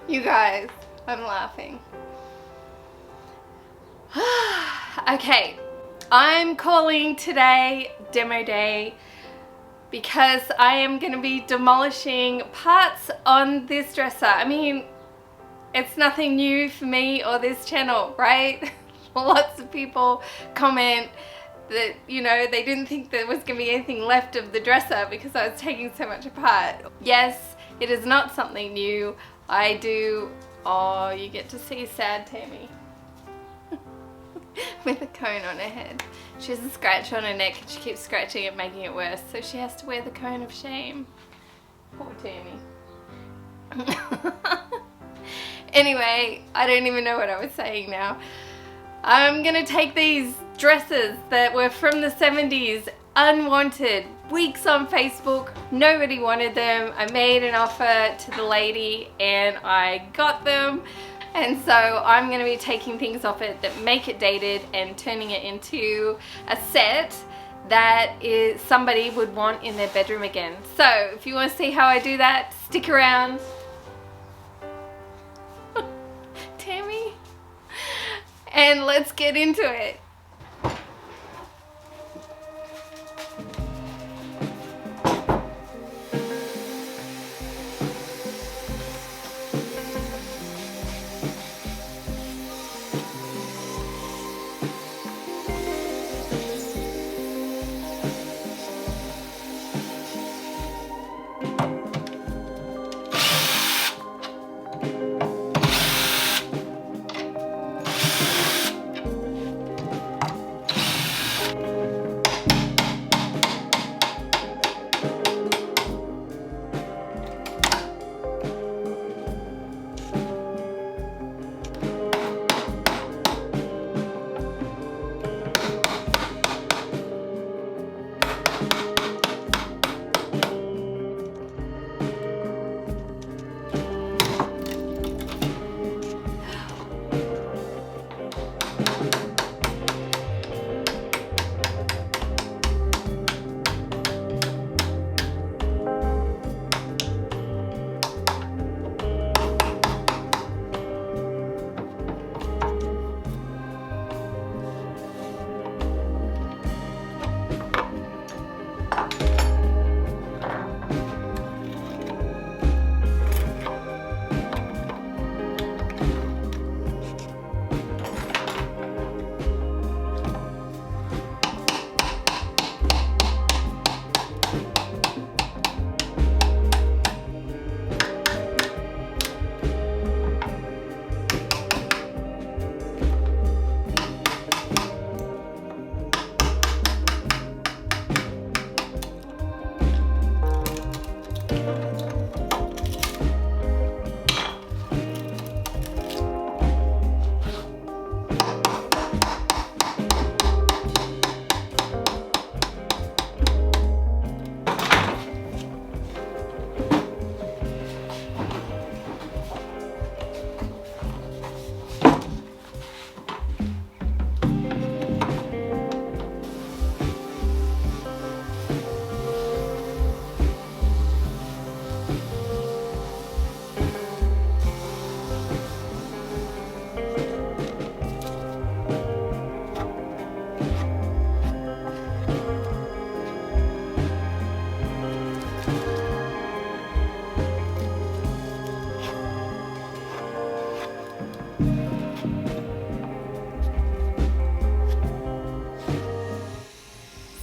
You guys, I'm laughing. Okay, I'm calling today demo day because I am going to be demolishing parts on this dresser. I mean, it's nothing new for me or this channel, right? Lots of people comment that, you know, they didn't think there was going to be anything left of the dresser because I was taking so much apart. Yes, it is not something new. I do, oh, you get to see sad Tammy with a cone on her head. She has a scratch on her neck and she keeps scratching it, making it worse, so she has to wear the cone of shame. Poor Tammy. Anyway, I don't even know what I was saying now. I'm gonna take these dresses that were from the 70s, unwanted, weeks on Facebook, nobody wanted them. I made an offer to the lady and I got them. And so I'm gonna be taking things off it that make it dated and turning it into a set that is somebody would want in their bedroom again. So if you want to see how I do that, stick around. Tammy. And let's get into it.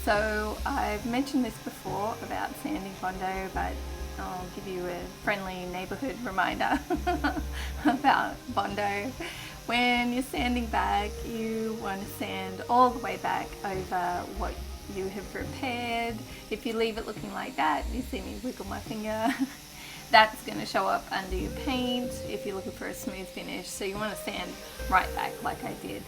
So I've mentioned this before about sanding Bondo, but I'll give you a friendly neighborhood reminder about Bondo. When you're sanding back, you want to sand all the way back over what you have repaired. If you leave it looking like that, you see me wiggle my finger, that's going to show up under your paint if you're looking for a smooth finish. So you want to sand right back like I did.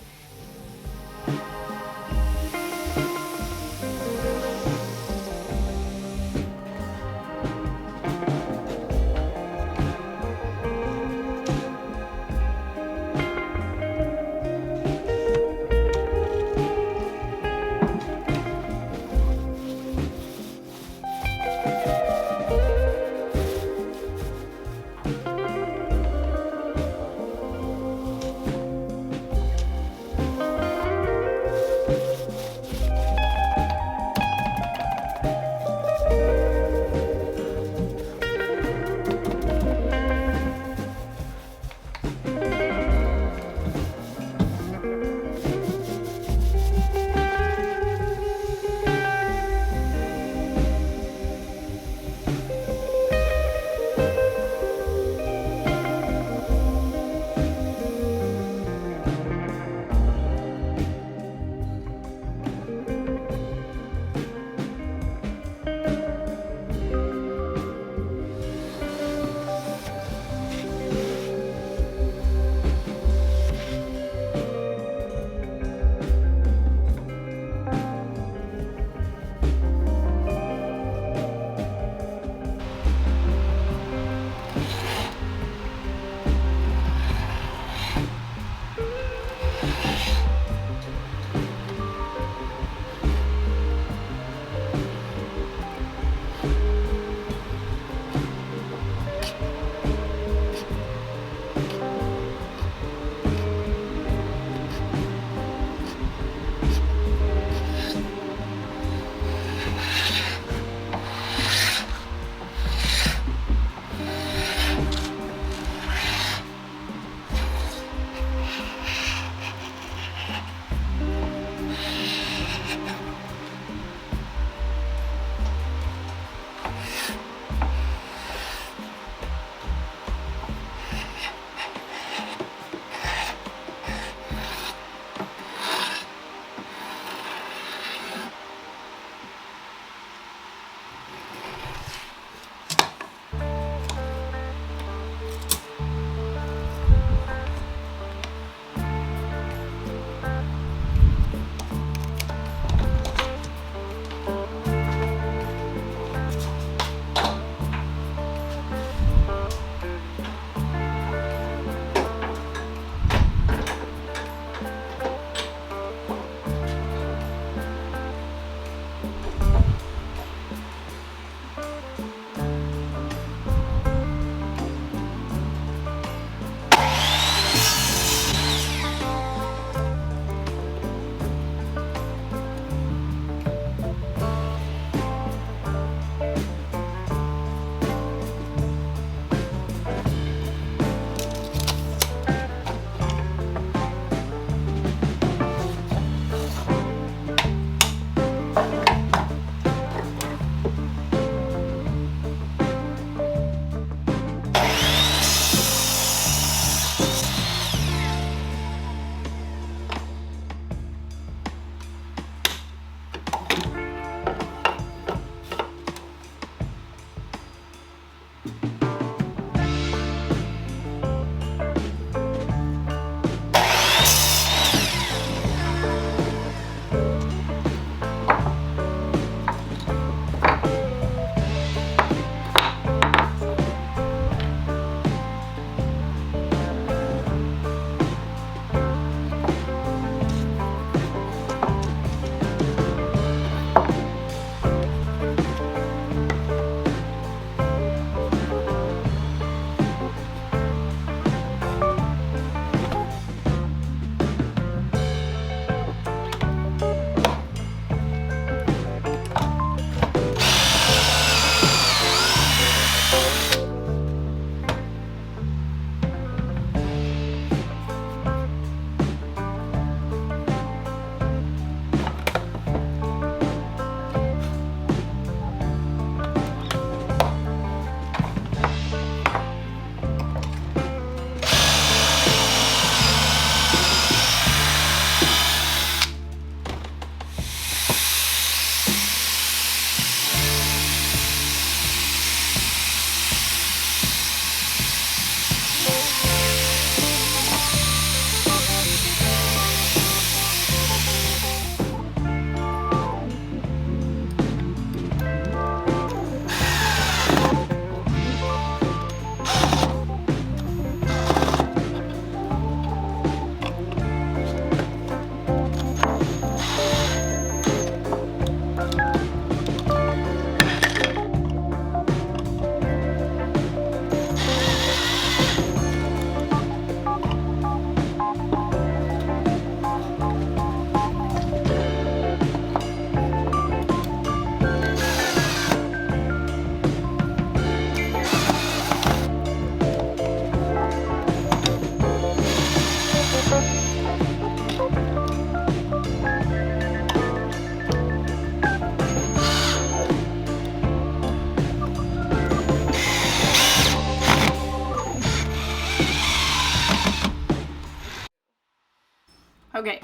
Okay,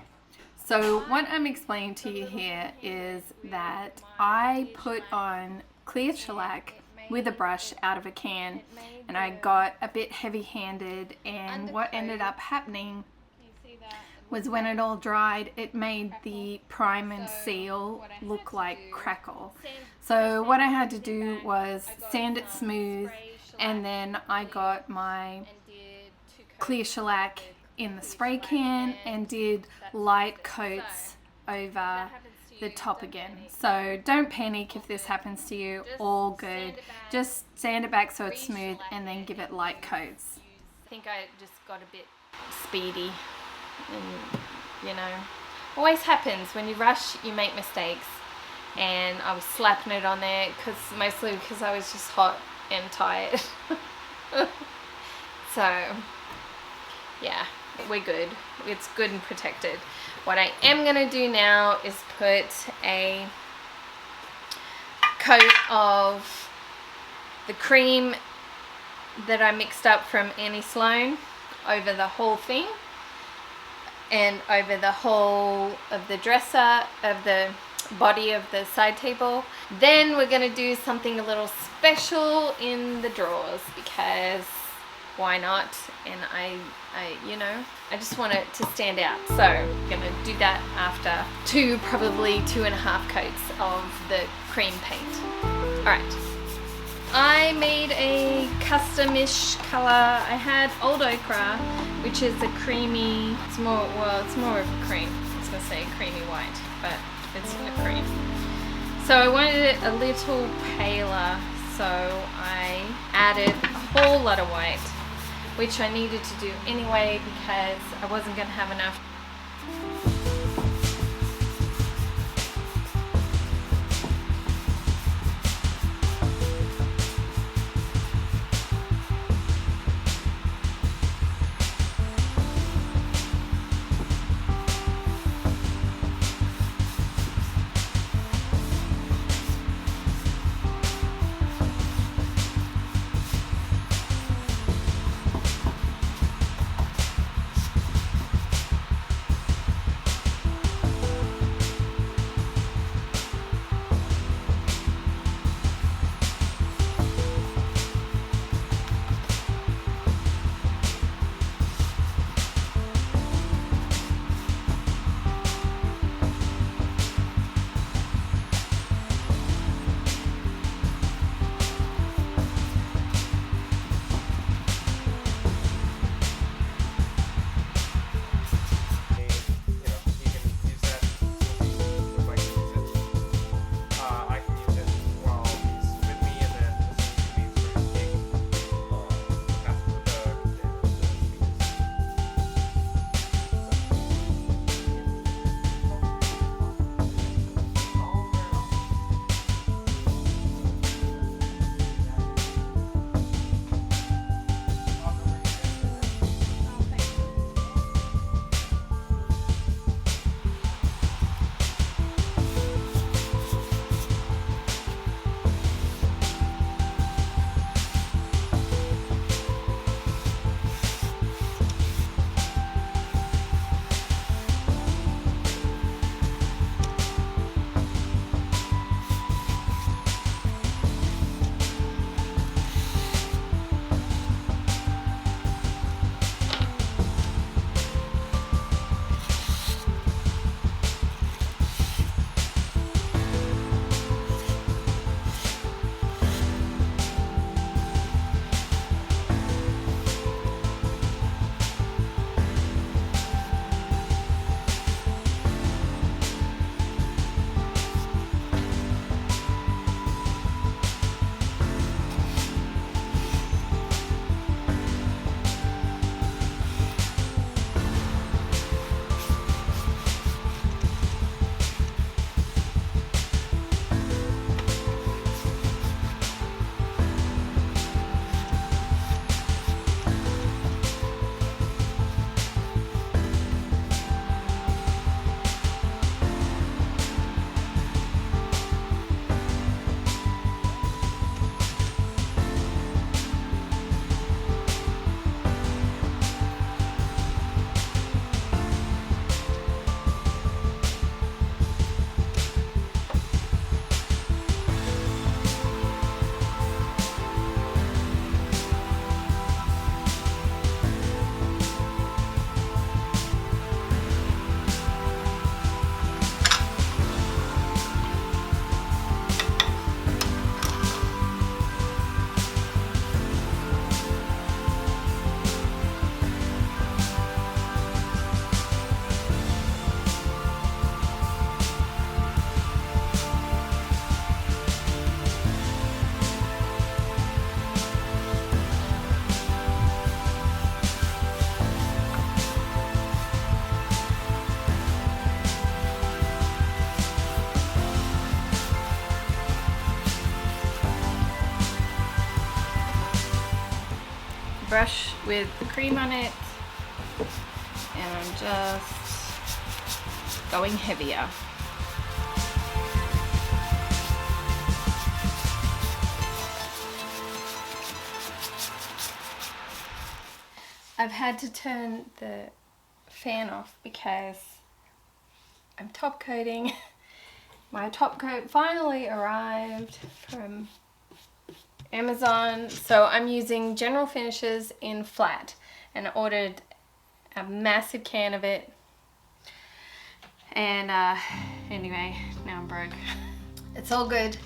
so what I'm explaining to you here is that I put on clear shellac with a brush out of a can, and I got a bit heavy-handed, and what ended up happening was when it all dried, it made the prime and seal look like crackle. So what I had to do was sand it smooth, and then I got my clear shellac in the spray can and did light coats over the top again. So don't panic if this happens to you, all good. Just sand it back so it's smooth and then give it light coats. I think I just got a bit speedy, and you know, always happens when you rush, you make mistakes, and I was slapping it on there mostly because I was just hot and tired. So yeah, we're good. It's good and protected. What I am going to do now is put a coat of the cream that I mixed up from Sloan over the whole thing and over the whole of the dresser, of the body of the side table. Then we're going to do something a little special in the drawers, because why not? And I you know, I just want it to stand out. So I'm gonna do that after probably 2.5 coats of the cream paint. All right, I made a custom-ish color. I had old ochre, which is a creamy, it's more of a cream. I was gonna say creamy white, but it's a cream. So I wanted it a little paler, so I added a whole lot of white, which I needed to do anyway because I wasn't going to have enough. brush with the cream on it, and I'm just going heavier. I've had to turn the fan off because I'm top coating. My top coat finally arrived from Amazon, so I'm using General Finishes in flat, and I ordered a massive can of it, and anyway, now I'm broke. It's all good.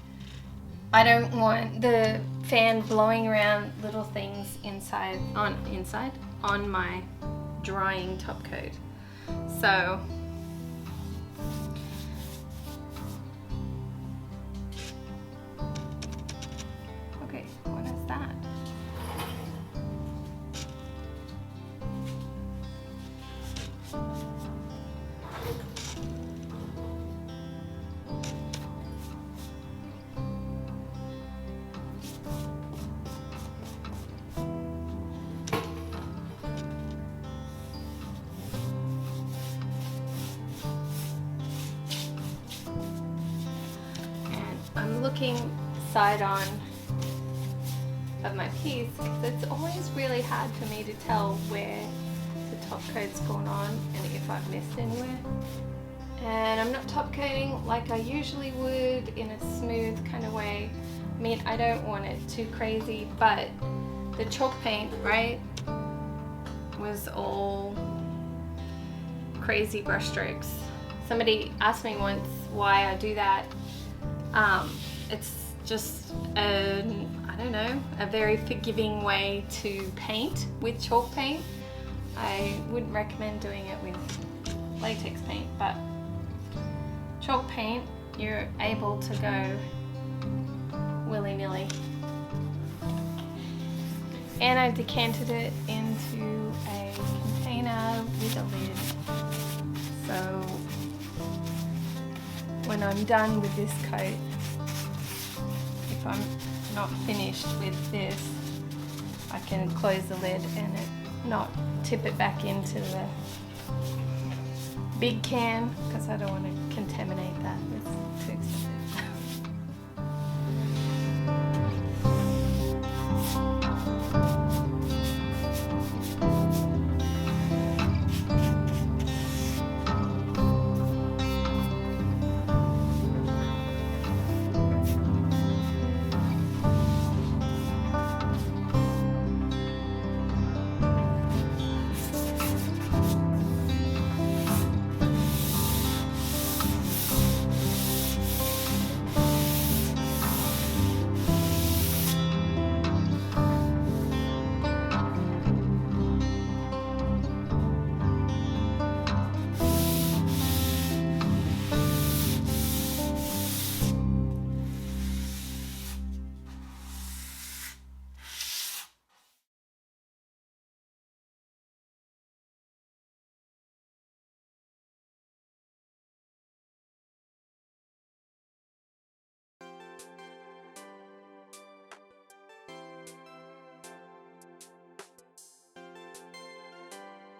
I don't want the fan blowing around little things on my drying top coat. So okay, what is that? I'm looking side on of my piece because it's always really hard for me to tell where the top coat's gone on and if I've missed anywhere. And I'm not top coating like I usually would in a smooth kind of way. I mean, I don't want it too crazy, but the chalk paint, right, was all crazy brush strokes. Somebody asked me once why I do that. It's just I don't know, a very forgiving way to paint with chalk paint. I wouldn't recommend doing it with latex paint, but chalk paint, you're able to go willy-nilly. And I've decanted it into a container with a lid. So when I'm done with this coat, if I'm not finished with this, I can close the lid and not tip it back into the big can because I don't want to contaminate that. It's too expensive.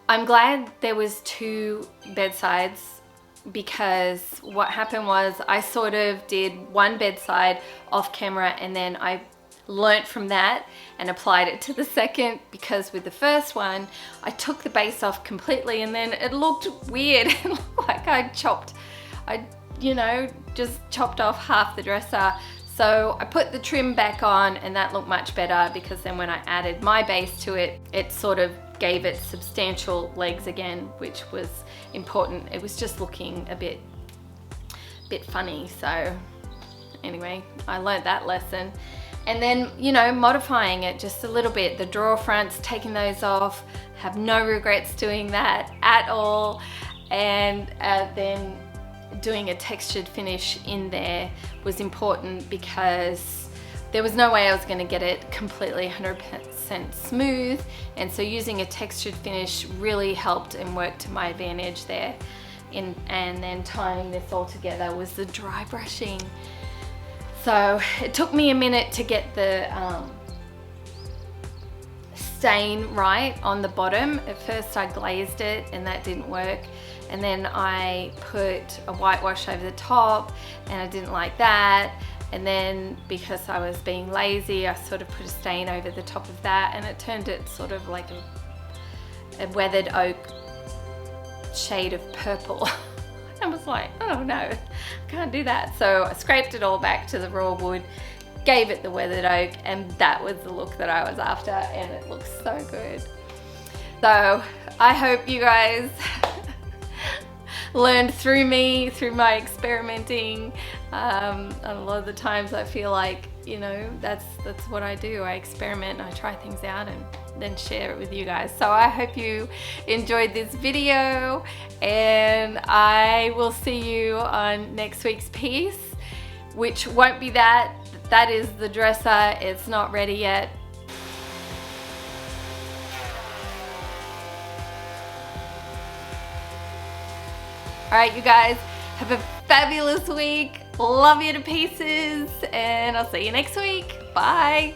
I'm glad there was two bedsides because what happened was I sort of did one bedside off camera and then I learnt from that and applied it to the second, because with the first one I took the base off completely and then it looked weird. It looked like I just chopped off half the dresser. So I put the trim back on and that looked much better, because then when I added my base to it, it sort of gave it substantial legs again, which was important. It was just looking a bit funny. So anyway, I learned that lesson. And then, modifying it just a little bit, the drawer fronts, taking those off, have no regrets doing that at all. And then doing a textured finish in there was important because there was no way I was going to get it completely 100% smooth, and so using a textured finish really helped and worked to my advantage there. And then tying this all together was the dry brushing. So it took me a minute to get the stain right on the bottom. At first I glazed it and that didn't work, and then I put a whitewash over the top and I didn't like that, and then because I was being lazy I sort of put a stain over the top of that, and it turned it sort of like a weathered oak shade of purple. I was like, oh no, I can't do that. So I scraped it all back to the raw wood, gave it the weathered oak, and that was the look that I was after, and it looks so good. So I hope you guys learned through me, through my experimenting. A lot of the times I feel like, you know, that's what I do. I experiment and I try things out and then share it with you guys. So I hope you enjoyed this video, and I will see you on next week's piece, which won't be that. That is the dresser. It's not ready yet. All right, you guys, have a fabulous week. Love you to pieces, and I'll see you next week. Bye.